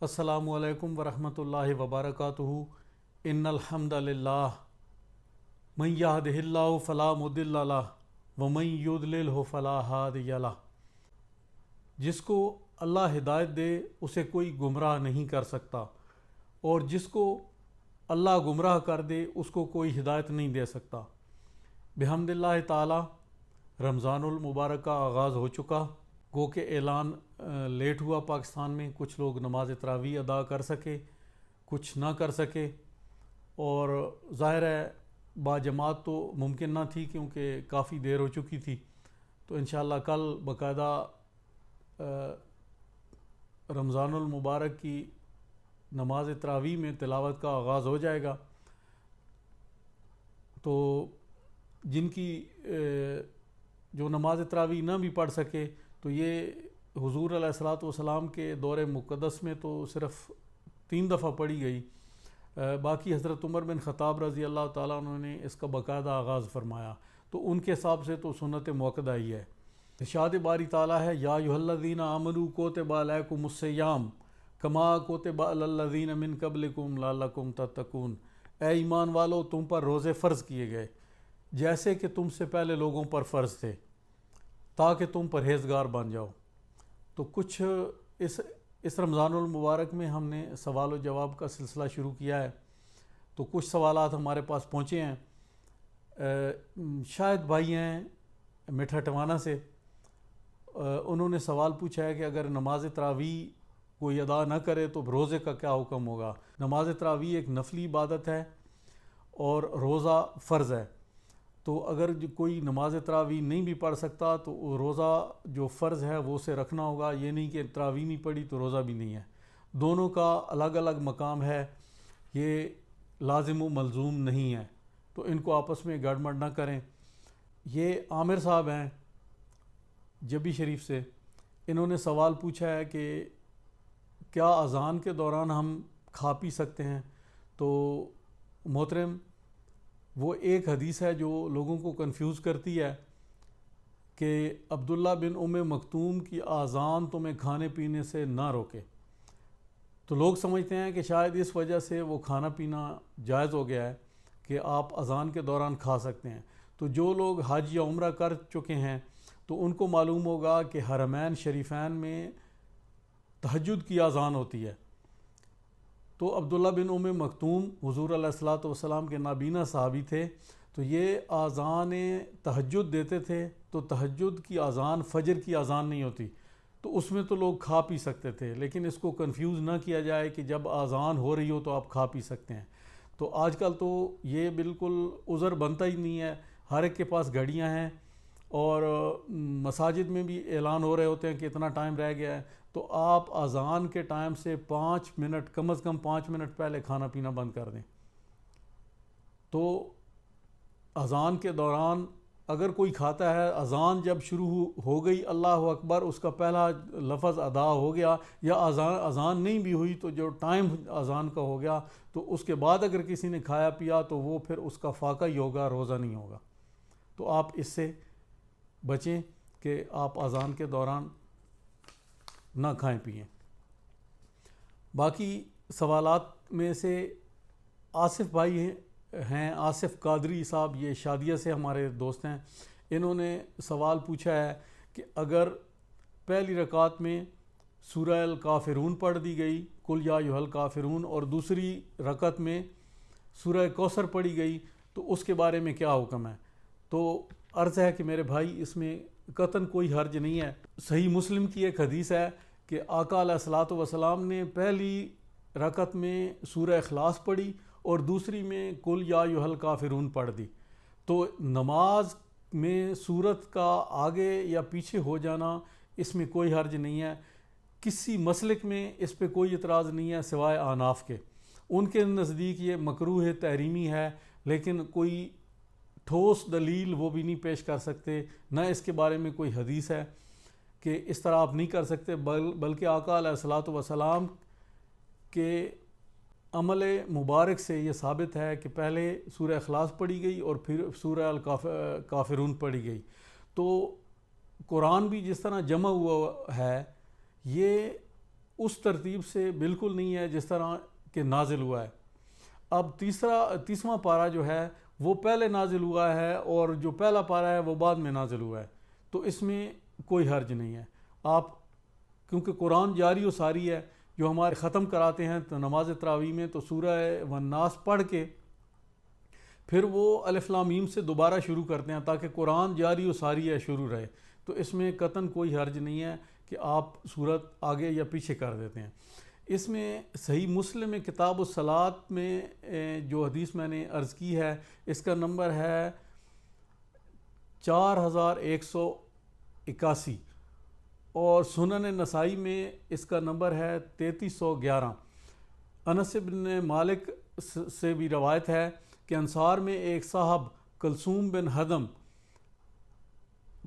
السلام علیکم ورحمۃ اللہ وبرکاتہ۔ ان الحمد للہ من یہدہ اللہ فلا مضل لہ ومن یضللہ فلا ہادی لہ۔ جس کو اللہ ہدایت دے اسے کوئی گمراہ نہیں کر سکتا، اور جس کو اللہ گمراہ کر دے اس کو کوئی ہدایت نہیں دے سکتا۔ بحمد اللہ تعالی رمضان المبارک کا آغاز ہو چکا، گو کہ اعلان لیٹ ہوا پاکستان میں، کچھ لوگ نماز تراویح ادا کر سکے، کچھ نہ کر سکے، اور ظاہر ہے باجماعت تو ممکن نہ تھی کیونکہ کافی دیر ہو چکی تھی۔ تو انشاءاللہ کل باقاعدہ رمضان المبارک کی نماز تراویح میں تلاوت کا آغاز ہو جائے گا۔ تو جن کی جو نماز تراویح نہ بھی پڑھ سکے تو یہ حضور علیہ الصلاۃ والسلام کے دور مقدس میں تو صرف 3 دفعہ پڑھی گئی، باقی حضرت عمر بن خطاب رضی اللہ تعالیٰ عنہ نے اس کا باقاعدہ آغاز فرمایا، تو ان کے حساب سے تو سنت مؤکدہ ہی ہے۔ ارشاد باری تعالیٰ ہے یا ایھا الذین آمنوا کتب علیکم الصیام کما کتب علی الذین من قبلکم لعلکم تتقون۔ اے ایمان والو، تم پر روزے فرض کیے گئے جیسے کہ تم سے پہلے لوگوں پر فرض تھے، تاکہ تم پرہیزگار بن جاؤ۔ تو کچھ اس رمضان المبارک میں ہم نے سوال و جواب کا سلسلہ شروع کیا ہے، تو کچھ سوالات ہمارے پاس پہنچے ہیں۔ شاید بھائی ہیں میٹھا ٹوانا سے، انہوں نے سوال پوچھا ہے کہ اگر نماز تراویح کوئی ادا نہ کرے تو روزے کا کیا حکم ہوگا۔ نماز تراویح ایک نفلی عبادت ہے اور روزہ فرض ہے، تو اگر کوئی نماز تراویح نہیں بھی پڑھ سکتا تو روزہ جو فرض ہے وہ اسے رکھنا ہوگا۔ یہ نہیں کہ تراویح نہیں پڑھی تو روزہ بھی نہیں ہے، دونوں کا الگ الگ مقام ہے، یہ لازم و ملزوم نہیں ہے، تو ان کو آپس میں گڑبڑ نہ کریں۔ یہ عامر صاحب ہیں جبی شریف سے، انہوں نے سوال پوچھا ہے کہ کیا اذان کے دوران ہم کھا پی سکتے ہیں؟ تو محترم، وہ ایک حدیث ہے جو لوگوں کو کنفیوز کرتی ہے کہ عبداللہ بن ام مکتوم کی اذان تمہیں کھانے پینے سے نہ روکے، تو لوگ سمجھتے ہیں کہ شاید اس وجہ سے وہ کھانا پینا جائز ہو گیا ہے کہ آپ اذان کے دوران کھا سکتے ہیں۔ تو جو لوگ حج یا عمرہ کر چکے ہیں تو ان کو معلوم ہوگا کہ حرمین شریفین میں تہجد کی اذان ہوتی ہے۔ تو عبداللہ بن ام مکتوم حضور علیہ الصلاۃ والسلام کے نابینا صحابی تھے، تو یہ اذان تہجد دیتے تھے، تو تہجد کی اذان فجر کی اذان نہیں ہوتی، تو اس میں تو لوگ کھا پی سکتے تھے، لیکن اس کو کنفیوز نہ کیا جائے کہ جب اذان ہو رہی ہو تو آپ کھا پی سکتے ہیں۔ تو آج کل تو یہ بالکل عذر بنتا ہی نہیں ہے، ہر ایک کے پاس گھڑیاں ہیں، اور مساجد میں بھی اعلان ہو رہے ہوتے ہیں کہ اتنا ٹائم رہ گیا ہے، تو آپ اذان کے ٹائم سے 5 منٹ، کم از کم 5 منٹ پہلے کھانا پینا بند کر دیں۔ تو اذان کے دوران اگر کوئی کھاتا ہے، اذان جب شروع ہو گئی اللہ اکبر، اس کا پہلا لفظ ادا ہو گیا، یا اذان نہیں بھی ہوئی تو جو ٹائم اذان کا ہو گیا، تو اس کے بعد اگر کسی نے کھایا پیا تو وہ پھر اس کا فاقہ ہی ہوگا، روزہ نہیں ہوگا۔ تو آپ اس سے بچیں کہ آپ اذان کے دوران نہ کھائیں پئیں۔ باقی سوالات میں سے آصف بھائی ہیں، آصف قادری صاحب، یہ شادیہ سے ہمارے دوست ہیں، انہوں نے سوال پوچھا ہے کہ اگر پہلی رکعت میں سورہ الکافرون پڑھ دی گئی، قل یا ایھا الکافرون، اور دوسری رکعت میں سورہ کوثر پڑھی گئی تو اس کے بارے میں کیا حکم ہے؟ تو عرض ہے کہ میرے بھائی اس میں قطعاً کوئی حرج نہیں ہے۔ صحیح مسلم کی ایک حدیث ہے کہ آقا علیہ الصلاۃ والسلام نے پہلی رکعت میں سورہ اخلاص پڑھی اور دوسری میں قل یا ایھا الکافرون پڑھ دی۔ تو نماز میں سورت کا آگے یا پیچھے ہو جانا اس میں کوئی حرج نہیں ہے، کسی مسلک میں اس پہ کوئی اعتراض نہیں ہے سوائے احناف کے، ان کے نزدیک یہ مکروہ تحریمی ہے، لیکن کوئی ٹھوس دلیل وہ بھی نہیں پیش کر سکتے، نہ اس کے بارے میں کوئی حدیث ہے کہ اس طرح آپ نہیں کر سکتے، بلکہ آقا علیہ الصلاۃ والسلام کے عمل مبارک سے یہ ثابت ہے کہ پہلے سورہ اخلاص پڑھی گئی اور پھر سورہ الکافرون پڑھی گئی۔ تو قرآن بھی جس طرح جمع ہوا ہے، یہ اس ترتیب سے بالکل نہیں ہے جس طرح کہ نازل ہوا ہے۔ اب تیسواں پارہ جو ہے وہ پہلے نازل ہوا ہے اور جو پہلا پارہ ہے وہ بعد میں نازل ہوا ہے، تو اس میں کوئی حرج نہیں ہے۔ آپ کیونکہ قرآن جاری و ساری ہے، جو ہمارے ختم کراتے ہیں تو نماز تراویح میں تو سورہ والناس پڑھ کے پھر وہ الف لام میم سے دوبارہ شروع کرتے ہیں تاکہ قرآن جاری و ساری ہے شروع رہے، تو اس میں قطعاً کوئی حرج نہیں ہے کہ آپ صورت آگے یا پیچھے کر دیتے ہیں۔ اس میں صحیح مسلم میں کتاب الصلاۃ میں جو حدیث میں نے عرض کی ہے اس کا نمبر ہے 4181، اور سنن نسائی میں اس کا نمبر ہے 3311۔ انس بن مالک سے بھی روایت ہے کہ انصار میں ایک صاحب کلثوم بن ہدم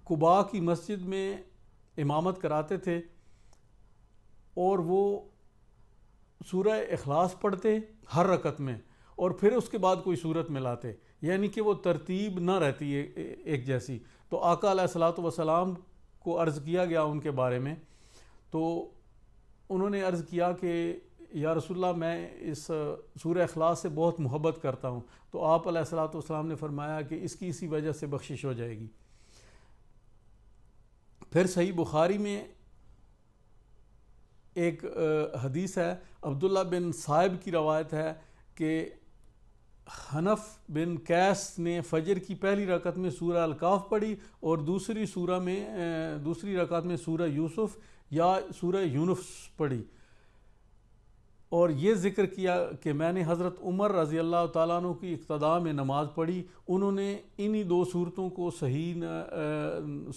قباء کی مسجد میں امامت کراتے تھے، اور وہ سورہ اخلاص پڑھتے ہر رکعت میں اور پھر اس کے بعد کوئی صورت میں لاتے، یعنی کہ وہ ترتیب نہ رہتی ہے ایک جیسی۔ تو آقا علیہ الصلوۃ والسلام کو عرض کیا گیا ان کے بارے میں، تو انہوں نے عرض کیا کہ یا رسول اللہ میں اس سورہ اخلاص سے بہت محبت کرتا ہوں، تو آپ علیہ الصلوۃ والسلام نے فرمایا کہ اس کی اسی وجہ سے بخشش ہو جائے گی۔ پھر صحیح بخاری میں ایک حدیث ہے، عبداللہ بن صائب کی روایت ہے کہ حنف بن قیس نے فجر کی پہلی رکعت میں سورہ الکاف پڑھی اور دوسری رکعت میں سورہ یوسف یا سورہ یونس پڑھی، اور یہ ذکر کیا کہ میں نے حضرت عمر رضی اللہ تعالیٰ عنہ کی اقتداء میں نماز پڑھی، انہوں نے انہی دو صورتوں کو صحیح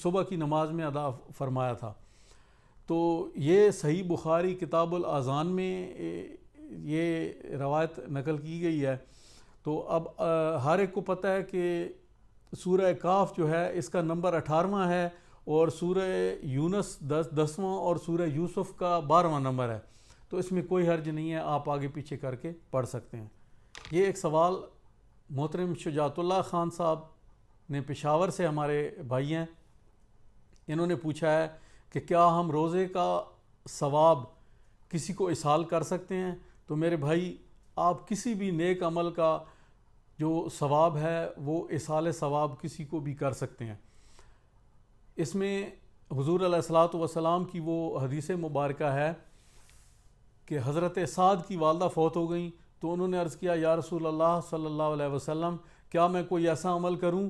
صبح کی نماز میں ادا فرمایا تھا۔ تو یہ صحیح بخاری کتاب الاذان میں یہ روایت نقل کی گئی ہے۔ تو اب ہر ایک کو پتہ ہے کہ سورہ کاف جو ہے اس کا نمبر 18واں ہے، اور سورہ یونس 10واں اور سورہ یوسف کا 12واں نمبر ہے، تو اس میں کوئی حرج نہیں ہے، آپ آگے پیچھے کر کے پڑھ سکتے ہیں۔ یہ ایک سوال محترم شجاعت اللہ خان صاحب نے پشاور سے، ہمارے بھائی ہیں، انہوں نے پوچھا ہے کہ کیا ہم روزے کا ثواب کسی کو ایصال کر سکتے ہیں؟ تو میرے بھائی، آپ کسی بھی نیک عمل کا جو ثواب ہے وہ ایصال ثواب کسی کو بھی کر سکتے ہیں۔ اس میں حضور علیہ الصلوۃ والسلام کی وہ حدیث مبارکہ ہے کہ حضرت سعد کی والدہ فوت ہو گئیں، تو انہوں نے عرض کیا یا رسول اللہ صلی اللہ علیہ وسلم، کیا میں کوئی ایسا عمل کروں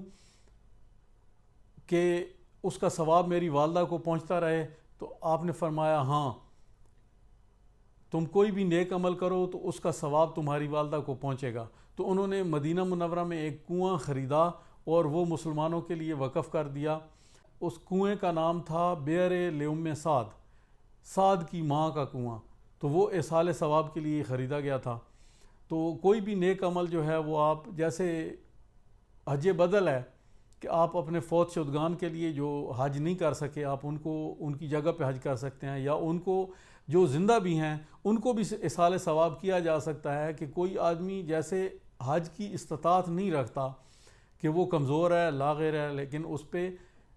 کہ اس کا ثواب میری والدہ کو پہنچتا رہے؟ تو آپ نے فرمایا ہاں، تم کوئی بھی نیک عمل کرو تو اس کا ثواب تمہاری والدہ کو پہنچے گا۔ تو انہوں نے مدینہ منورہ میں ایک کنواں خریدا اور وہ مسلمانوں کے لیے وقف کر دیا۔ اس کنویں کا نام تھا بئر لام سعد کی ماں کا کنواں، تو وہ ایصال ثواب کے لیے خریدا گیا تھا۔ تو کوئی بھی نیک عمل جو ہے وہ آپ، جیسے حج بدل ہے کہ آپ اپنے فوت شدگان کے لیے جو حج نہیں کر سکے، آپ ان کو ان کی جگہ پہ حج کر سکتے ہیں، یا ان کو جو زندہ بھی ہیں ان کو بھی ایصال ثواب کیا جا سکتا ہے کہ کوئی آدمی جیسے حج کی استطاعت نہیں رکھتا، کہ وہ کمزور ہے، لاغر ہے، لیکن اس پہ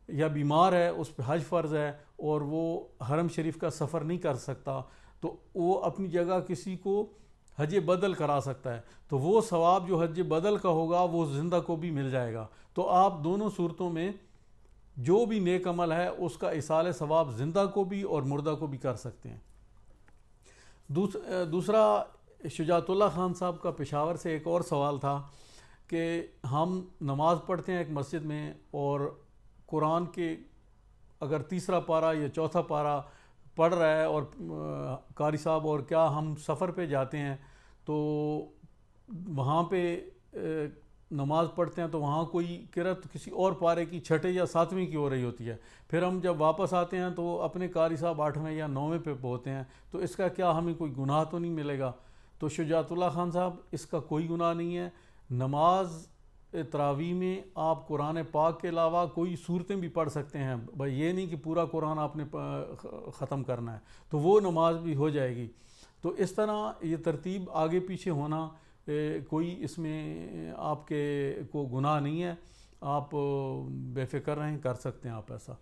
یا بیمار ہے، اس پہ حج فرض ہے اور وہ حرم شریف کا سفر نہیں کر سکتا، تو وہ اپنی جگہ کسی کو حج بدل کرا سکتا ہے، تو وہ ثواب جو حج بدل کا ہوگا وہ زندہ کو بھی مل جائے گا۔ تو آپ دونوں صورتوں میں جو بھی نیک عمل ہے اس کا ایصال ثواب زندہ کو بھی اور مردہ کو بھی کر سکتے ہیں۔ دوسرا شجاعت اللہ خان صاحب کا پشاور سے ایک اور سوال تھا کہ ہم نماز پڑھتے ہیں ایک مسجد میں، اور قرآن کے اگر تیسرا پارہ یا چوتھا پارہ پڑھ رہا ہے اور قاری صاحب، اور کیا ہم سفر پہ جاتے ہیں تو وہاں پہ نماز پڑھتے ہیں تو وہاں کوئی قرأت کسی اور پارے کی 6 یا 7ویں کی ہو رہی ہوتی ہے، پھر ہم جب واپس آتے ہیں تو اپنے قاری صاحب 8ویں یا 9ویں پہ پہنچتے ہیں، تو اس کا کیا ہمیں کوئی گناہ تو نہیں ملے گا؟ تو شجاعت اللہ خان صاحب، اس کا کوئی گناہ نہیں ہے۔ نماز تراویح میں آپ قرآن پاک کے علاوہ کوئی صورتیں بھی پڑھ سکتے ہیں، بھائی یہ نہیں کہ پورا قرآن آپ نے ختم کرنا ہے، تو وہ نماز بھی ہو جائے گی۔ تو اس طرح یہ ترتیب آگے پیچھے ہونا کوئی اس میں آپ کے کو گناہ نہیں ہے، آپ بے فکر رہیں، کر سکتے ہیں آپ ایسا۔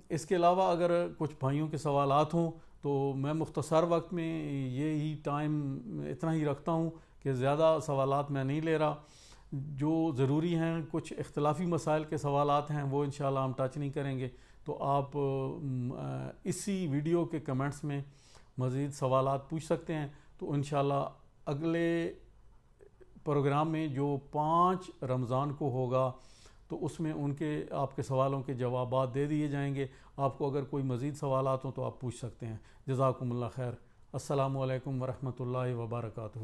اس کے علاوہ اگر کچھ بھائیوں کے سوالات ہوں تو میں مختصر وقت میں یہی ٹائم اتنا ہی رکھتا ہوں کہ زیادہ سوالات میں نہیں لے رہا. جو ضروری ہیں کچھ اختلافی مسائل کے سوالات ہیں وہ انشاءاللہ ہم ٹچ نہیں کریں گے. تو آپ اسی ویڈیو کے کمنٹس میں مزید سوالات پوچھ سکتے ہیں. تو انشاءاللہ اگلے پروگرام میں جو 5 رمضان کو ہوگا تو اس میں ان کے آپ کے سوالوں کے جوابات دے دیے جائیں گے. آپ کو اگر کوئی مزید سوالات ہوں تو آپ پوچھ سکتے ہیں. جزاکم اللہ خیر. السلام علیکم ورحمۃ اللہ وبرکاتہ.